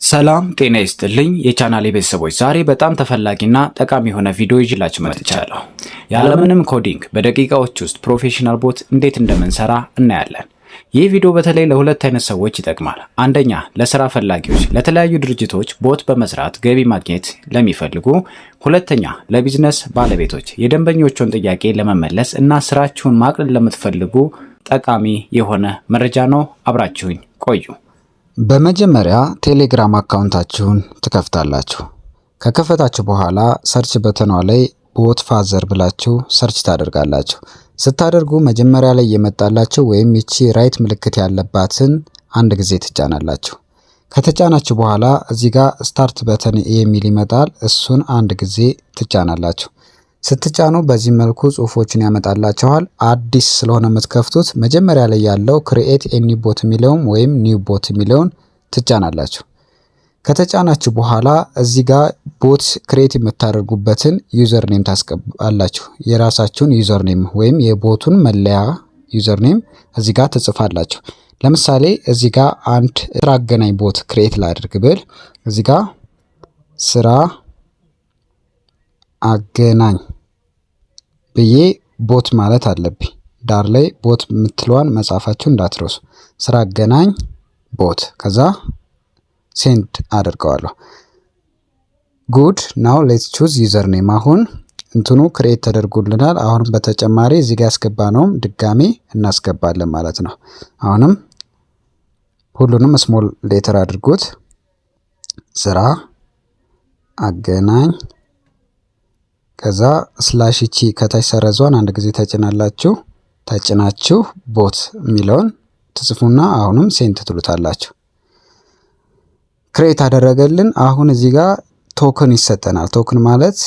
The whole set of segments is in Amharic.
ሰላም ጤና ይስጥልኝ የቻናሌ ቤተሰቦች፣ ዛሬ በጣም ተፈላጊና ጠቃሚ የሆነ ቪዲዮ ይዤላችሁ መጥቻለሁ። ያለምንም ኮዲንግ በደቂቃዎች ውስጥ ፕሮፌሽናል ቦት እንዴት እንደምንሰራ እናያለን። ይህ ቪዲዮ በተለይ ለሁለት አይነት ሰዎች ይጠቅማል። አንደኛ ለስራ ፈላጊዎች፣ ለተለያዩ ድርጅቶች ቦት በመስራት ገቢ ማግኘት ለሚፈልጉ። ሁለተኛ ለቢዝነስ ባለቤቶች የደንበኞቹን ጥያቄ ለመመለስ እና ስራችሁን ማቅለል ለምትፈልጉ ጠቃሚ የሆነ መረጃ ነው። አብራችሁኝ ቆዩ። በመጀመሪያ ቴሌግራም አካውንታችሁን ትከፍታላችሁ። ከከፈታችሁ በኋላ ሰርች በተኗ ላይ ቦት ፋዘር ብላችሁ ሰርች ታደርጋላችሁ። ስታደርጉ መጀመሪያ ላይ የመጣላችሁ ወይም ይቺ ራይት ምልክት ያለባትን አንድ ጊዜ ትጫናላችሁ። ከተጫናችሁ በኋላ እዚህ ጋር ስታርት በተን የሚል ይመጣል። እሱን አንድ ጊዜ ትጫናላችሁ። ስትጫኑ በዚህ መልኩ ጽሁፎችን ያመጣላችኋል። አዲስ ስለሆነ የምትከፍቱት መጀመሪያ ላይ ያለው ክሪኤት ኤ ኒው ቦት የሚለውን ወይም ኒው ቦት የሚለውን ትጫናላችሁ። ከተጫናችሁ በኋላ እዚህ ጋር ቦት ክሬት የምታደርጉበትን ዩዘር ኔም ታስገባላችሁ። የራሳችሁን ዩዘር ኔም ወይም የቦቱን መለያ ዩዘር ኔም እዚህ ጋር ትጽፋላችሁ። ለምሳሌ እዚህ ጋር አንድ ስራ አገናኝ ቦት ክሬት ላድርግ ብል እዚህ ጋር ስራ አገናኝ ብዬ ቦት ማለት አለብኝ። ዳር ላይ ቦት የምትለዋን መጻፋችሁ እንዳትረሱ። ስራ አገናኝ ቦት፣ ከዛ ሴንድ አደርገዋለሁ። ጉድ ናው ሌትስ ቹዝ ዩዘር ኔም። አሁን እንትኑ ክሬት ተደርጎልናል። አሁንም በተጨማሪ እዚህ ጋር ያስገባነውም ድጋሜ እናስገባለን ማለት ነው። አሁንም ሁሉንም ስሞል ሌተር አድርጉት። ስራ አገናኝ፣ ከዛ ስላሽ እቺ ከታች ሰረዟን አንድ ጊዜ ተጭናችሁ ቦት የሚለውን ትጽፉና አሁንም ሴንድ ትሉታላችሁ። ክሬት አደረገልን። አሁን እዚህ ጋር ቶክን ይሰጠናል። ቶክን ማለት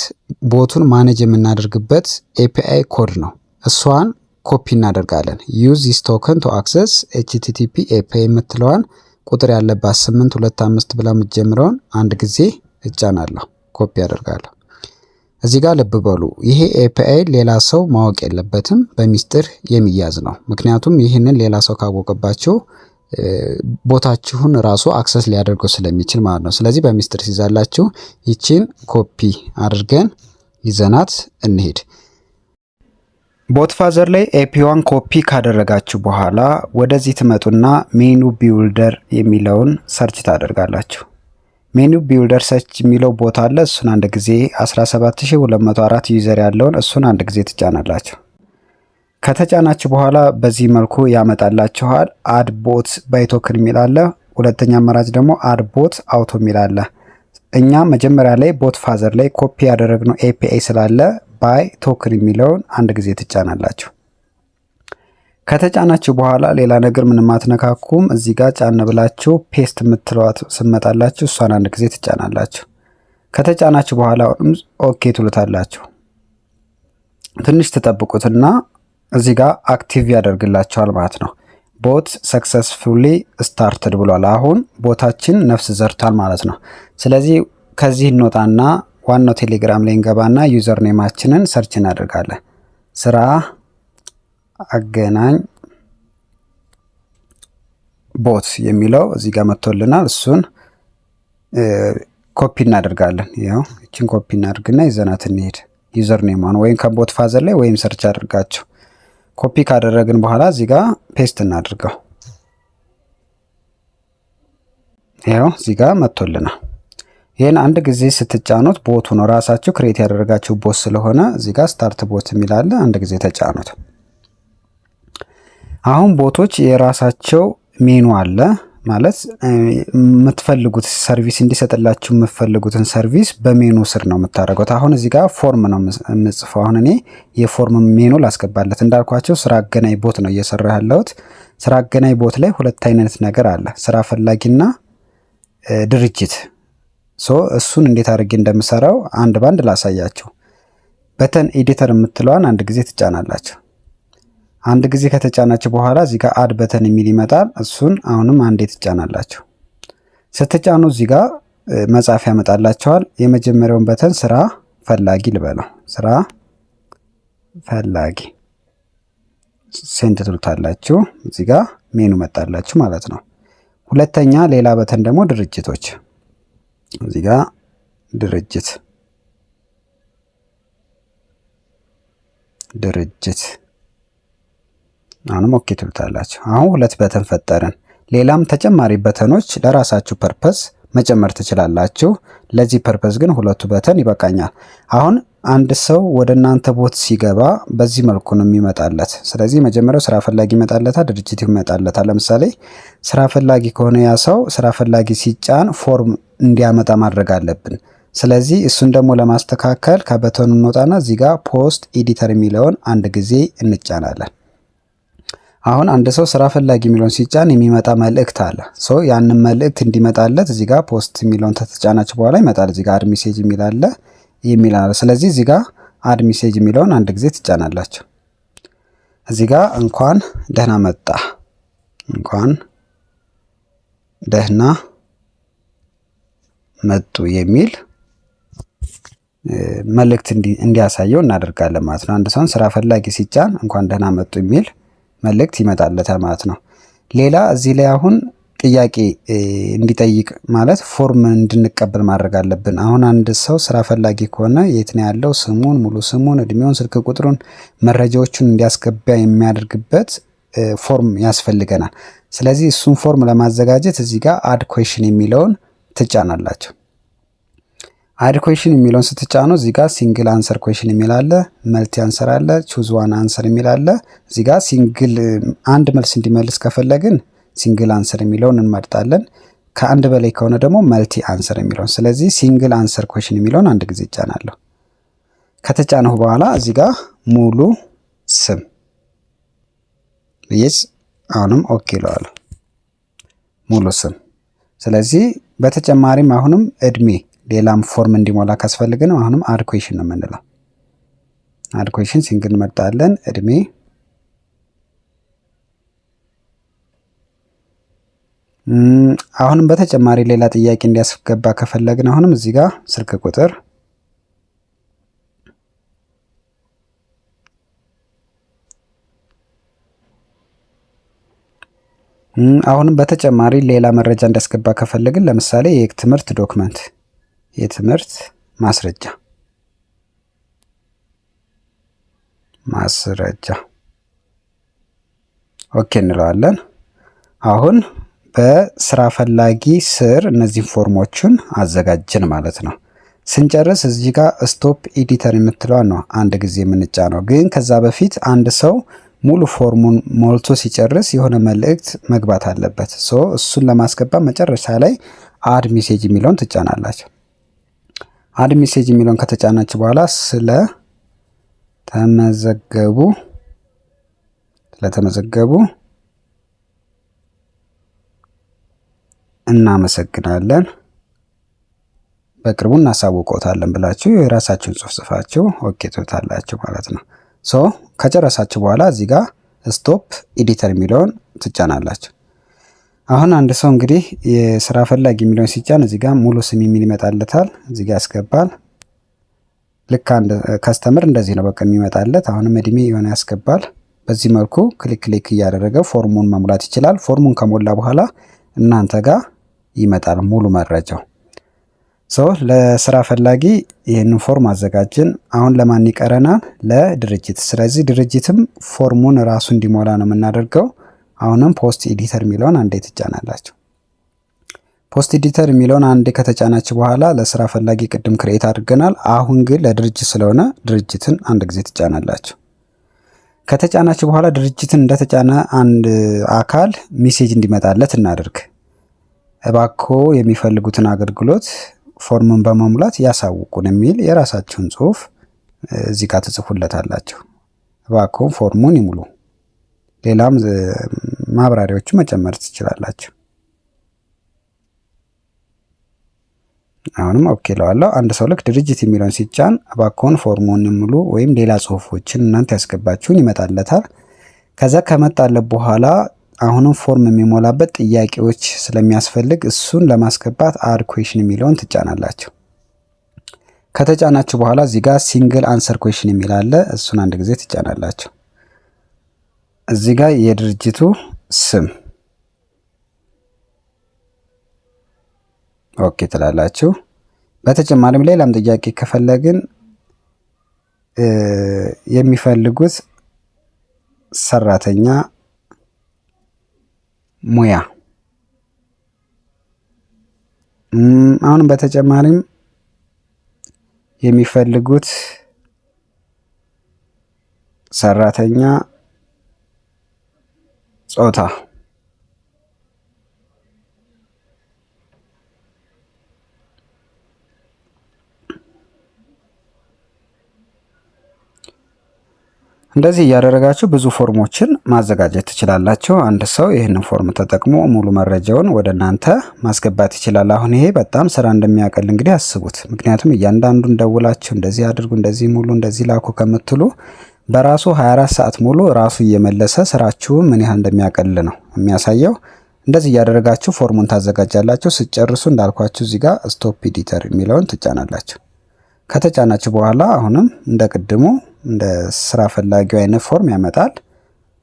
ቦቱን ማኔጅ የምናደርግበት ኤፒአይ ኮድ ነው። እሷን ኮፒ እናደርጋለን። ዩዝ ዚስ ቶክን ቱ አክሰስ ኤችቲቲፒ ኤፒአይ የምትለዋን ቁጥር ያለባት 825 ብላ የምትጀምረውን አንድ ጊዜ እጫናለሁ፣ ኮፒ አደርጋለሁ። እዚህ ጋር ልብ በሉ፣ ይሄ ኤፒአይ ሌላ ሰው ማወቅ የለበትም፣ በሚስጥር የሚያዝ ነው። ምክንያቱም ይህንን ሌላ ሰው ካወቀባችሁ ቦታችሁን ራሱ አክሰስ ሊያደርገው ስለሚችል ማለት ነው። ስለዚህ በሚስጥር ሲይዛላችሁ ይቺን ኮፒ አድርገን ይዘናት እንሄድ። ቦት ፋዘር ላይ ኤፒዋን ኮፒ ካደረጋችሁ በኋላ ወደዚህ ትመጡና ሜኑ ቢውልደር የሚለውን ሰርች ታደርጋላችሁ። ሜኑ ቢውልደር ሰርች የሚለው ቦታ አለ። እሱን አንድ ጊዜ 17204 ዩዘር ያለውን እሱን አንድ ጊዜ ትጫናላችሁ። ከተጫናችሁ በኋላ በዚህ መልኩ ያመጣላችኋል። አድ ቦት ባይ ቶክን የሚል አለ። ሁለተኛ አማራጭ ደግሞ አድ ቦት አውቶ የሚል አለ። እኛ መጀመሪያ ላይ ቦት ፋዘር ላይ ኮፒ ያደረግነው ኤፒአይ ስላለ ባይ ቶክን የሚለውን አንድ ጊዜ ትጫናላችሁ። ከተጫናችሁ በኋላ ሌላ ነገር ምንም አትነካኩም። እዚህ ጋር ጫን ብላችሁ ፔስት የምትለዋት ስመጣላችሁ እሷን አንድ ጊዜ ትጫናላችሁ። ከተጫናችሁ በኋላ ኦኬ ትሉታላችሁ። ትንሽ ትጠብቁትና እዚህ ጋር አክቲቭ ያደርግላችኋል ማለት ነው። ቦት ሰክሰስፉሊ ስታርትድ ብሏል። አሁን ቦታችን ነፍስ ዘርቷል ማለት ነው። ስለዚህ ከዚህ እንወጣና ዋናው ቴሌግራም ላይ እንገባና ዩዘር ኔማችንን ሰርች እናደርጋለን። ስራ አገናኝ ቦት የሚለው እዚህ ጋር መጥቶልናል። እሱን ኮፒ እናደርጋለን። ይኸው እቺን ኮፒ እናደርግና ይዘናት እንሄድ። ዩዘር ኔማን ወይም ከቦት ፋዘር ላይ ወይም ሰርች አድርጋችሁ ኮፒ ካደረግን በኋላ እዚህ ጋር ፔስት እናድርገው። ይኸው እዚህ ጋር መጥቶልናል። ይሄን አንድ ጊዜ ስትጫኑት ቦቱ ነው ራሳችሁ ክሬት ያደረጋችሁ ቦት ስለሆነ እዚህ ጋር ስታርት ቦት የሚል አለ። አንድ ጊዜ ተጫኑት። አሁን ቦቶች የራሳቸው ሜኑ አለ ማለት የምትፈልጉት ሰርቪስ እንዲሰጥላችሁ የምትፈልጉትን ሰርቪስ በሜኑ ስር ነው የምታደርጉት። አሁን እዚህ ጋር ፎርም ነው የምጽፈው። አሁን እኔ የፎርም ሜኑ ላስገባለት። እንዳልኳቸው ስራ አገናኝ ቦት ነው እየሰራ ያለሁት። ስራ አገናኝ ቦት ላይ ሁለት አይነት ነገር አለ፣ ስራ ፈላጊና ድርጅት። እሱን እንዴት አድርጌ እንደምሰራው አንድ ባንድ ላሳያችሁ። በተን ኤዲተር የምትለዋን አንድ ጊዜ ትጫናላችሁ። አንድ ጊዜ ከተጫናችሁ በኋላ እዚህ ጋር አድ በተን የሚል ይመጣል። እሱን አሁንም አንዴ ትጫናላችሁ። ስትጫኑ እዚህ ጋር መጻፍ ያመጣላችኋል። የመጀመሪያውን በተን ስራ ፈላጊ ልበለው፣ ስራ ፈላጊ ሴንድ ትሉታላችሁ። እዚህ ጋር ሜኑ መጣላችሁ ማለት ነው። ሁለተኛ ሌላ በተን ደግሞ ድርጅቶች እዚህ ጋር ድርጅት አሁንም ኦኬ ትሉታላችሁ። አሁን 2 በተን ፈጠርን። ሌላም ተጨማሪ በተኖች ለራሳችሁ ፐርፐስ መጨመር ትችላላችሁ። ለዚህ ፐርፐስ ግን 2 በተን ይበቃኛል። አሁን አንድ ሰው ወደ እናንተ ቦት ሲገባ በዚህ መልኩ ነው የሚመጣለት። ስለዚህ መጀመሪያው ስራ ፈላጊ ይመጣለታል፣ ድርጅት ይመጣለታል። ለምሳሌ ስራ ፈላጊ ከሆነ ያ ሰው ስራ ፈላጊ ሲጫን ፎርም እንዲያመጣ ማድረግ አለብን። ስለዚህ እሱን ደግሞ ለማስተካከል ከበተኑ እንወጣና እዚህ ጋር ፖስት ኤዲተር የሚለውን አንድ ጊዜ እንጫናለን። አሁን አንድ ሰው ስራ ፈላጊ የሚለውን ሲጫን የሚመጣ መልእክት አለ። ሶ ያንን መልእክት እንዲመጣለት እዚህ ጋር ፖስት የሚለውን ተተጫናች በኋላ ይመጣል። እዚህ ጋር አድ ሜሴጅ የሚል አለ። ስለዚህ እዚህ ጋር አድ ሜሴጅ የሚለውን አንድ ጊዜ ትጫናላችሁ። እዚህ ጋር እንኳን ደህና መጣ፣ እንኳን ደህና መጡ የሚል መልእክት እንዲያሳየው እናደርጋለን ማለት ነው። አንድ ሰው ስራ ፈላጊ ሲጫን እንኳን ደህና መጡ የሚል መልእክት ይመጣለታል ማለት ነው። ሌላ እዚህ ላይ አሁን ጥያቄ እንዲጠይቅ ማለት ፎርም እንድንቀበል ማድረግ አለብን። አሁን አንድ ሰው ስራ ፈላጊ ከሆነ የት ነው ያለው፣ ስሙን፣ ሙሉ ስሙን፣ እድሜውን፣ ስልክ ቁጥሩን፣ መረጃዎቹን እንዲያስገባ የሚያደርግበት ፎርም ያስፈልገናል። ስለዚህ እሱን ፎርም ለማዘጋጀት እዚህ ጋር አድ ኩዌሽን የሚለውን ትጫናላችሁ። አድ ኩዌሽን የሚለውን ስትጫኑ እዚህ ጋር ሲንግል አንሰር ኩዌሽን የሚል አለ፣ መልቲ አንሰር አለ፣ ቹዝ ዋን አንሰር የሚል አለ። እዚህ ጋር ሲንግል አንድ መልስ እንዲመልስ ከፈለግን ሲንግል አንሰር የሚለውን እንመርጣለን። ከአንድ በላይ ከሆነ ደግሞ መልቲ አንሰር የሚለውን። ስለዚህ ሲንግል አንሰር ኩዌሽን የሚለውን አንድ ጊዜ እጫናለሁ። ከተጫነሁ በኋላ እዚህ ጋር ሙሉ ስም ብዬስ አሁንም ኦኬ እለዋለሁ፣ ሙሉ ስም። ስለዚህ በተጨማሪም አሁንም እድሜ ሌላም ፎርም እንዲሞላ ካስፈልግን አሁንም አድ ኩዌሽን ነው የምንለው። አድ ኩዌሽን ሲንግል እንመርጣለን፣ እድሜ አሁንም በተጨማሪ ሌላ ጥያቄ እንዲያስገባ ከፈለግን አሁንም እዚህ ጋር ስልክ ቁጥር አሁንም በተጨማሪ ሌላ መረጃ እንዲያስገባ ከፈለግን ለምሳሌ የትምህርት ዶክመንት፣ የትምህርት ማስረጃ ኦኬ እንለዋለን። አሁን በስራ ፈላጊ ስር እነዚህ ፎርሞችን አዘጋጅን ማለት ነው። ስንጨርስ እዚህ ጋር ስቶፕ ኤዲተር የምትለዋ ነው አንድ ጊዜ የምንጫነው። ግን ከዛ በፊት አንድ ሰው ሙሉ ፎርሙን ሞልቶ ሲጨርስ የሆነ መልእክት መግባት አለበት። እሱን ለማስገባት መጨረሻ ላይ አድ ሜሴጅ የሚለውን ትጫናላችሁ። አድ ሜሴጅ የሚለውን ከተጫናች በኋላ ስለተመዘገቡ እናመሰግናለን፣ በቅርቡ እናሳውቀውታለን ብላችሁ የራሳችሁን ጽሑፍ ጽፋችሁ ኦኬ ትሉታላችሁ ማለት ነው። ከጨረሳችሁ በኋላ እዚህ ጋር ስቶፕ ኤዲተር የሚለውን ትጫናላችሁ። አሁን አንድ ሰው እንግዲህ የስራ ፈላጊ የሚለውን ሲጫን እዚህ ጋር ሙሉ ስም የሚል ይመጣለታል። እዚህ ጋር ያስገባል። ልክ አንድ ከስተመር እንደዚህ ነው በቃ የሚመጣለት። አሁንም እድሜ የሆነ ያስገባል። በዚህ መልኩ ክሊክ እያደረገ ፎርሙን መሙላት ይችላል። ፎርሙን ከሞላ በኋላ እናንተ ጋር ይመጣል ሙሉ መረጃው። ለስራ ፈላጊ ይህንን ፎርም አዘጋጅን። አሁን ለማን ይቀረናል? ለድርጅት። ስለዚህ ድርጅትም ፎርሙን ራሱ እንዲሞላ ነው የምናደርገው። አሁንም ፖስት ኤዲተር የሚለውን አንዴ ትጫናላችሁ። ፖስት ኤዲተር የሚለውን አንዴ ከተጫናችሁ በኋላ ለስራ ፈላጊ ቅድም ክሬት አድርገናል። አሁን ግን ለድርጅት ስለሆነ ድርጅትን አንድ ጊዜ ትጫናላችሁ። ከተጫናችሁ በኋላ ድርጅትን እንደተጫነ አንድ አካል ሜሴጅ እንዲመጣለት እናደርግ። እባክዎ የሚፈልጉትን አገልግሎት ፎርሙን በመሙላት ያሳውቁን የሚል የራሳችሁን ጽሑፍ እዚህ ጋር ትጽፉለታላችሁ። እባክዎን ፎርሙን ይሙሉ። ሌላም ማብራሪያዎችን መጨመር ትችላላችሁ። አሁንም ኦኬ እለዋለሁ። አንድ ሰው ልክ ድርጅት የሚለውን ሲጫን እባክዎን ፎርሙን ይሙሉ ወይም ሌላ ጽሑፎችን እናንተ ያስገባችሁን ይመጣለታል። ከዛ ከመጣለት በኋላ አሁንም ፎርም የሚሞላበት ጥያቄዎች ስለሚያስፈልግ እሱን ለማስገባት አድ ኩዌሽን የሚለውን ትጫናላችሁ። ከተጫናችሁ በኋላ እዚህ ጋር ሲንግል አንሰር ኩዌሽን የሚል አለ። እሱን አንድ ጊዜ ትጫናላችሁ። እዚህ ጋር የድርጅቱ ስም ኦኬ ትላላችሁ። በተጨማሪም ሌላም ጥያቄ ከፈለግን የሚፈልጉት ሰራተኛ ሙያ አሁንም በተጨማሪም የሚፈልጉት ሰራተኛ ጾታ እንደዚህ እያደረጋችሁ ብዙ ፎርሞችን ማዘጋጀት ትችላላችሁ። አንድ ሰው ይህንን ፎርም ተጠቅሞ ሙሉ መረጃውን ወደ እናንተ ማስገባት ይችላል። አሁን ይሄ በጣም ስራ እንደሚያቀል እንግዲህ አስቡት። ምክንያቱም እያንዳንዱን ደውላችሁ እንደዚህ አድርጉ፣ እንደዚህ ሙሉ፣ እንደዚህ ላኩ ከምትሉ በራሱ 24 ሰዓት ሙሉ ራሱ እየመለሰ ስራችሁን ምን ያህል እንደሚያቀል ነው የሚያሳየው። እንደዚህ እያደረጋችሁ ፎርሙን ታዘጋጃላችሁ። ስጨርሱ እንዳልኳችሁ እዚህ ጋር ስቶፕ ኤዲተር የሚለውን ትጫናላችሁ። ከተጫናችሁ በኋላ አሁንም እንደ ቅድሙ እንደ ስራ ፈላጊው አይነት ፎርም ያመጣል።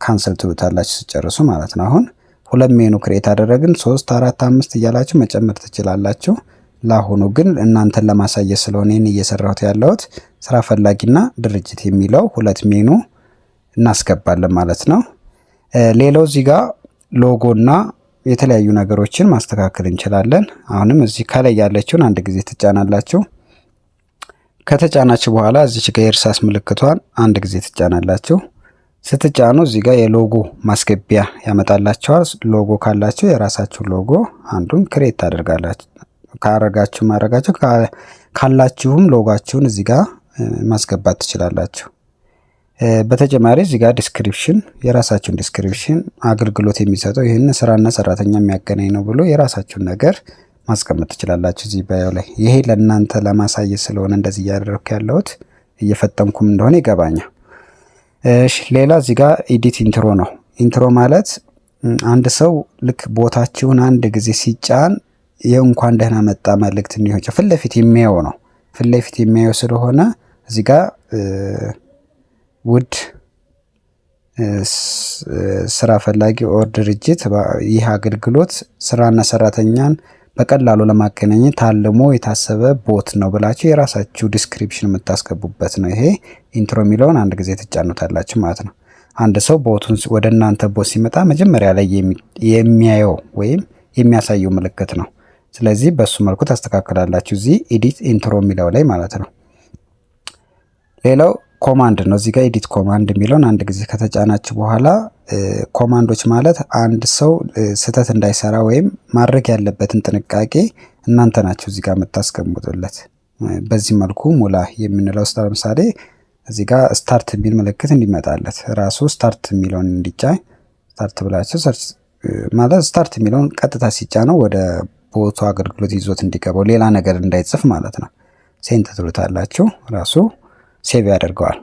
ካንሰል ትሉታላችሁ ስጨርሱ ማለት ነው። አሁን 2 ሜኑ ክሬት አደረግን። 3 4 5 እያላችሁ መጨመር ትችላላችሁ። ለአሁኑ ግን እናንተን ለማሳየት ስለሆነ ይህን እየሰራሁት ያለሁት ስራ ፈላጊና ድርጅት የሚለው 2 ሜኑ እናስገባለን ማለት ነው። ሌላው እዚህ ጋር ሎጎና የተለያዩ ነገሮችን ማስተካከል እንችላለን። አሁንም እዚህ ከላይ ያለችውን አንድ ጊዜ ትጫናላችሁ። ከተጫናችሁ በኋላ እዚች ጋር የእርሳስ ምልክቷን አንድ ጊዜ ትጫናላችሁ። ስትጫኑ እዚህ ጋር የሎጎ ማስገቢያ ያመጣላችኋል። ሎጎ ካላችሁ የራሳችሁ ሎጎ አንዱን ክሬት ታደርጋላችሁ። ማድረጋችሁ ካላችሁም ሎጓችሁን እዚህ ጋር ማስገባት ትችላላችሁ። በተጨማሪ እዚህ ጋር ዲስክሪፕሽን፣ የራሳችሁን ዲስክሪፕሽን አገልግሎት የሚሰጠው ይህን ስራና ሰራተኛ የሚያገናኝ ነው ብሎ የራሳችሁን ነገር ማስቀመጥ ትችላላችሁ እዚህ ባዮ ላይ። ይሄ ለእናንተ ለማሳየት ስለሆነ እንደዚህ እያደረግኩ ያለሁት፣ እየፈጠንኩም እንደሆነ ይገባኛል። እሺ ሌላ እዚህ ጋር ኤዲት ኢንትሮ ነው። ኢንትሮ ማለት አንድ ሰው ልክ ቦታችሁን አንድ ጊዜ ሲጫን የእንኳን ደህና መጣ መልእክት እንዲሆን ፊት ለፊት የሚያየው ነው። ፊት ለፊት የሚያየው ስለሆነ እዚህ ጋር ውድ ስራ ፈላጊ ኦር ድርጅት ይህ አገልግሎት ስራና ሰራተኛን በቀላሉ ለማገናኘት ታልሞ የታሰበ ቦት ነው ብላችሁ የራሳችሁ ዲስክሪፕሽን የምታስገቡበት ነው። ይሄ ኢንትሮ የሚለውን አንድ ጊዜ ትጫኑታላችሁ ማለት ነው። አንድ ሰው ቦቱን ወደ እናንተ ቦት ሲመጣ መጀመሪያ ላይ የሚያየው ወይም የሚያሳየው ምልክት ነው። ስለዚህ በሱ መልኩ ታስተካክላላችሁ እዚህ ኤዲት ኢንትሮ የሚለው ላይ ማለት ነው። ሌላው ኮማንድ ነው። እዚህ ጋር ኤዲት ኮማንድ የሚለውን አንድ ጊዜ ከተጫናችሁ በኋላ ኮማንዶች ማለት አንድ ሰው ስህተት እንዳይሰራ ወይም ማድረግ ያለበትን ጥንቃቄ እናንተ ናችሁ እዚህ ጋር የምታስቀምጡለት። በዚህ መልኩ ሙላ የምንለው ለምሳሌ እዚህ ጋር ስታርት የሚል ምልክት እንዲመጣለት ራሱ ስታርት የሚለውን እንዲጫን ስታርት ብላችሁ ሰርች ማለት ስታርት የሚለውን ቀጥታ ሲጫነው ወደ ቦቱ አገልግሎት ይዞት እንዲገባው ሌላ ነገር እንዳይጽፍ ማለት ነው። ሴንት ትሉታላችሁ ራሱ ሴቭ ያደርገዋል።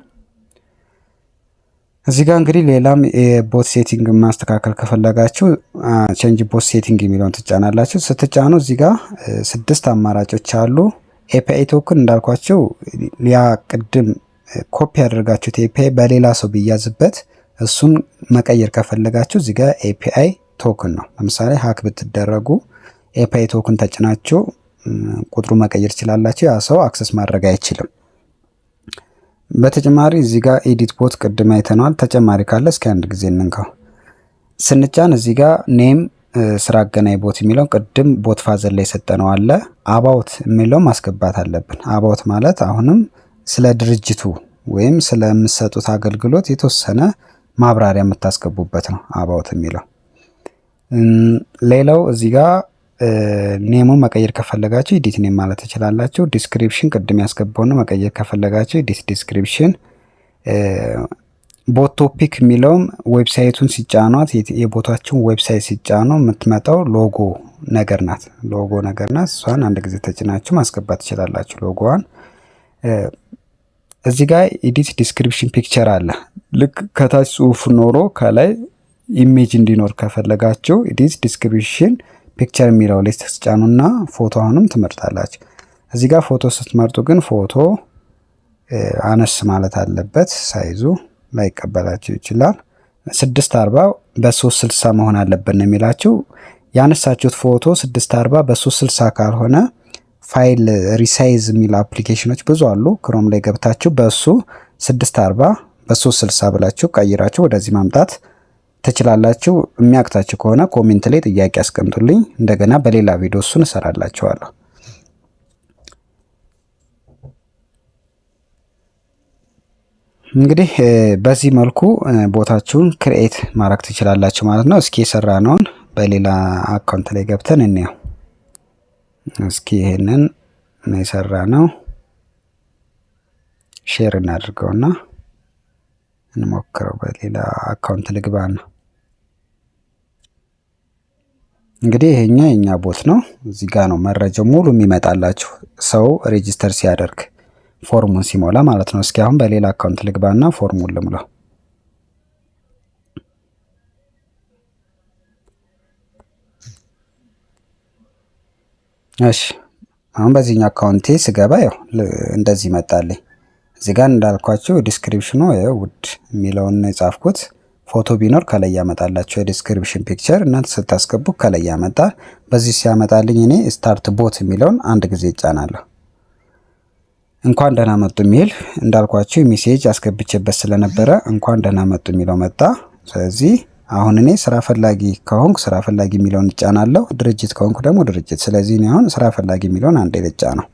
እዚህ ጋር እንግዲህ ሌላም የቦት ሴቲንግ ማስተካከል ከፈለጋችሁ ቼንጅ ቦት ሴቲንግ የሚለውን ትጫናላችሁ። ስትጫኑ እዚህ ጋር 6 አማራጮች አሉ። ኤፒአይ ቶክን እንዳልኳቸው ያ ቅድም ኮፒ ያደርጋችሁት ኤፒአይ በሌላ ሰው ቢያዝበት እሱን መቀየር ከፈለጋችሁ እዚህ ጋር ኤፒአይ ቶክን ነው። ለምሳሌ ሀክ ብትደረጉ ኤፒአይ ቶክን ተጭናችሁ ቁጥሩ መቀየር ትችላላችሁ። ያ ሰው አክሰስ ማድረግ አይችልም። በተጨማሪ እዚህ ጋር ኤዲት ቦት ቅድም አይተናል። ተጨማሪ ካለ እስኪ አንድ ጊዜ እንንካው። ስንጫን እዚህ ጋር ኔም ስራ አገናኝ ቦት የሚለው ቅድም ቦት ፋዘር ላይ ሰጠነው አለ። አባውት የሚለው ማስገባት አለብን። አባውት ማለት አሁንም ስለ ድርጅቱ ወይም ስለምትሰጡት አገልግሎት የተወሰነ ማብራሪያ የምታስገቡበት ነው አባውት የሚለው። ሌላው እዚህ ጋር ኔሙን መቀየር ከፈለጋችሁ ኤዲት ኔም ማለት ትችላላችሁ። ዲስክሪፕሽን ቅድም ያስገባውን መቀየር ከፈለጋችሁ ኤዲት ዲስክሪፕሽን። ቦት ቶፒክ የሚለውም ዌብሳይቱን ሲጫኗት የቦታችሁን ዌብሳይት ሲጫኑ የምትመጣው ሎጎ ነገር ናት። እሷን አንድ ጊዜ ተጭናችሁ ማስገባት ትችላላችሁ ሎጎዋን። እዚህ ጋር ኤዲት ዲስክሪፕሽን ፒክቸር አለ። ልክ ከታች ጽሁፍ ኖሮ ከላይ ኢሜጅ እንዲኖር ከፈለጋችሁ ኤዲት ዲስክሪፕሽን ፒክቸር የሚለው ላይ ተጫኑና ፎቶውንም ትመርጣላችሁ። እዚህ ጋር ፎቶ ስትመርጡ ግን ፎቶ አነስ ማለት አለበት። ሳይዙ ላይቀበላችሁ ይችላል። 640 በ360 መሆን አለበት ነው የሚላችሁ። ያነሳችሁት ፎቶ 640 በ360 ካልሆነ ፋይል ሪሳይዝ የሚል አፕሊኬሽኖች ብዙ አሉ። ክሮም ላይ ገብታችሁ በሱ 640 በ360 ብላችሁ ቀይራችሁ ወደዚህ ማምጣት ትችላላችሁ። የሚያቅታችሁ ከሆነ ኮሜንት ላይ ጥያቄ አስቀምጡልኝ። እንደገና በሌላ ቪዲዮ እሱን እሰራላችኋለሁ። እንግዲህ በዚህ መልኩ ቦታችሁን ክሬኤት ማድረግ ትችላላችሁ ማለት ነው። እስኪ የሰራነውን በሌላ አካውንት ላይ ገብተን እንየው። እስኪ ይሄንን የሰራነው ሼር እናድርገውና እንሞክረው። በሌላ አካውንት ልግባና እንግዲህ ይሄኛ የኛ ቦት ነው። እዚህ ጋር ነው መረጃው ሙሉ የሚመጣላችሁ ሰው ሬጂስተር ሲያደርግ ፎርሙን ሲሞላ ማለት ነው። እስኪ አሁን በሌላ አካውንት ልግባና ፎርሙን ልሙላው። እሺ አሁን በዚህኛው አካውንቴ ስገባ ያው እንደዚህ መጣልኝ። እዚህ ጋር እንዳልኳችሁ ዲስክሪፕሽኑ ያው ውድ የሚለውን የጻፍኩት ፎቶ ቢኖር ከላይ ያመጣላችሁ የዲስክሪፕሽን ፒክቸር እናንተ ስታስገቡ ከላይ ያመጣል። በዚህ ሲያመጣልኝ እኔ ስታርት ቦት የሚለውን አንድ ጊዜ እጫናለሁ። እንኳን ደህና መጡ የሚል እንዳልኳችሁ ሜሴጅ አስገብቼበት ስለነበረ እንኳን ደህና መጡ የሚለው መጣ። ስለዚህ አሁን እኔ ስራ ፈላጊ ከሆንኩ ስራ ፈላጊ የሚለውን እጫናለሁ። ድርጅት ከሆንኩ ደግሞ ድርጅት። ስለዚህ እኔ አሁን ስራ ፈላጊ የሚለውን አንዴ ልጫነው።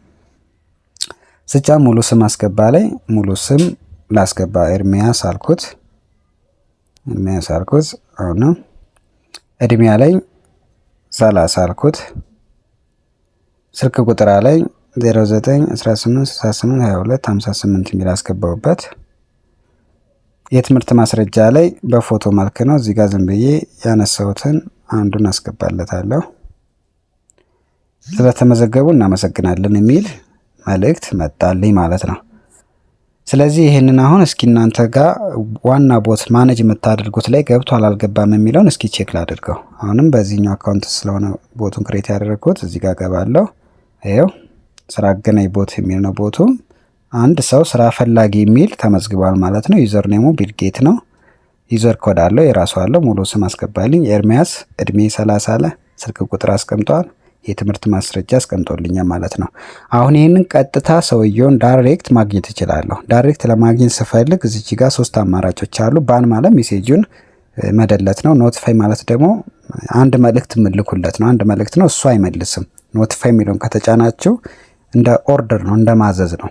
ስጫን ሙሉ ስም አስገባ ላይ ሙሉ ስም ላስገባ። ኤርሚያስ አልኩት። አሁን እድሜያ ላይ 30 አልኩት። ስልክ ቁጥራ ላይ 0918682258 የሚል አስገባውበት። የትምህርት ማስረጃ ላይ በፎቶ መልክ ነው። እዚህ ጋር ዝም ብዬ ያነሳሁትን አንዱን አስገባለታለሁ። ስለተመዘገቡ እናመሰግናለን የሚል መልእክት መጣልኝ ማለት ነው። ስለዚህ ይህንን አሁን እስኪ እናንተ ጋር ዋና ቦት ማኔጅ የምታደርጉት ላይ ገብቷል አልገባም የሚለውን እስኪ ቼክ ላድርገው። አሁንም በዚህኛው አካውንት ስለሆነ ቦቱን ክሬት ያደረግኩት እዚህ ጋር ገባለሁ። ይኸው ስራ አገናኝ ቦት የሚል ነው ቦቱ። አንድ ሰው ስራ ፈላጊ የሚል ተመዝግቧል ማለት ነው። ዩዘር ኔሙ ቢልጌት ነው። ዩዘር ኮድ አለው የራሱ አለው። ሙሉ ስም አስገባልኝ። ኤርሚያስ እድሜ 30 አለ። ስልክ ቁጥር አስቀምጧል። የትምህርት ማስረጃ አስቀምጦልኛል ማለት ነው። አሁን ይህንን ቀጥታ ሰውየውን ዳይሬክት ማግኘት እችላለሁ። ዳይሬክት ለማግኘት ስፈልግ እዚች ጋር 3 አማራጮች አሉ። ባን ማለት ሜሴጁን መደለት ነው። ኖቲፋይ ማለት ደግሞ አንድ መልእክት ምልኩለት ነው። አንድ መልእክት ነው፣ እሱ አይመልስም። ኖቲፋይ የሚለውን ከተጫናችሁ እንደ ኦርደር ነው፣ እንደ ማዘዝ ነው።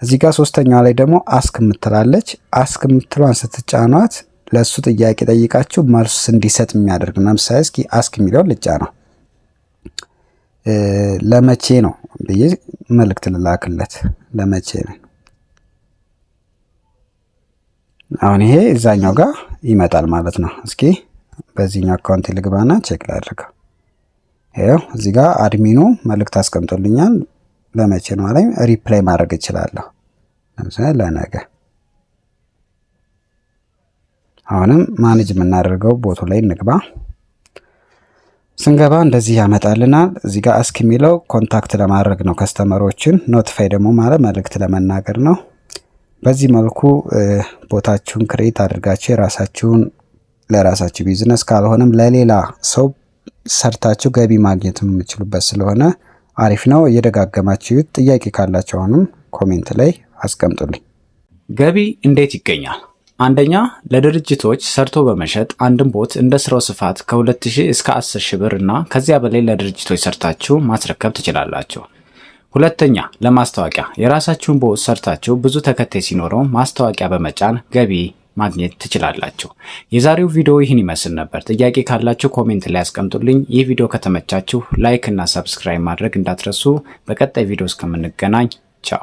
እዚህ ጋር 3ኛዋ ላይ ደግሞ አስክ የምትላለች። አስክ የምትሏን ስትጫኗት ለሱ ጥያቄ ጠይቃችሁ መልስ እንዲሰጥ የሚያደርግ ነው። ለምሳሌ እስኪ አስክ የሚለውን ልጫ ነው። ለመቼ ነው ብዬ መልእክት ልላክለት። ለመቼ ነው። አሁን ይሄ እዛኛው ጋር ይመጣል ማለት ነው። እስኪ በዚህኛው አካውንት ልግባና ቼክ ላድርገው። ይኸው እዚህ ጋር አድሚኑ መልእክት አስቀምጦልኛል። ለመቼ ነው አለኝ። ሪፕላይ ማድረግ እችላለሁ። ለምሳሌ ለነገ። አሁንም ማኔጅ የምናደርገው ቦቱ ላይ እንግባ። ስንገባ እንደዚህ ያመጣልናል። እዚህ ጋር አስክ የሚለው ኮንታክት ለማድረግ ነው ከስተመሮችን። ኖቲፋይ ደግሞ ማለት መልእክት ለመናገር ነው። በዚህ መልኩ ቦታችሁን ክሬት አድርጋችሁ የራሳችሁን ለራሳችሁ ቢዝነስ ካልሆነም ለሌላ ሰው ሰርታችሁ ገቢ ማግኘት የምትችሉበት ስለሆነ አሪፍ ነው። እየደጋገማችሁ ጥያቄ ካላችሁ አሁንም ኮሜንት ላይ አስቀምጡልኝ። ገቢ እንዴት ይገኛል? አንደኛ ለድርጅቶች ሰርቶ በመሸጥ አንድን ቦት እንደ ስራው ስፋት ከ2000 እስከ 10000 ብር እና ከዚያ በላይ ለድርጅቶች ሰርታችሁ ማስረከብ ትችላላችሁ። ሁለተኛ ለማስታወቂያ የራሳችሁን ቦት ሰርታችሁ ብዙ ተከታይ ሲኖረው ማስታወቂያ በመጫን ገቢ ማግኘት ትችላላችሁ። የዛሬው ቪዲዮ ይህን ይመስል ነበር። ጥያቄ ካላችሁ ኮሜንት ላይ አስቀምጡልኝ። ይህ ቪዲዮ ከተመቻችሁ ላይክ እና ሰብስክራይብ ማድረግ እንዳትረሱ። በቀጣይ ቪዲዮ እስከምንገናኝ ቻው።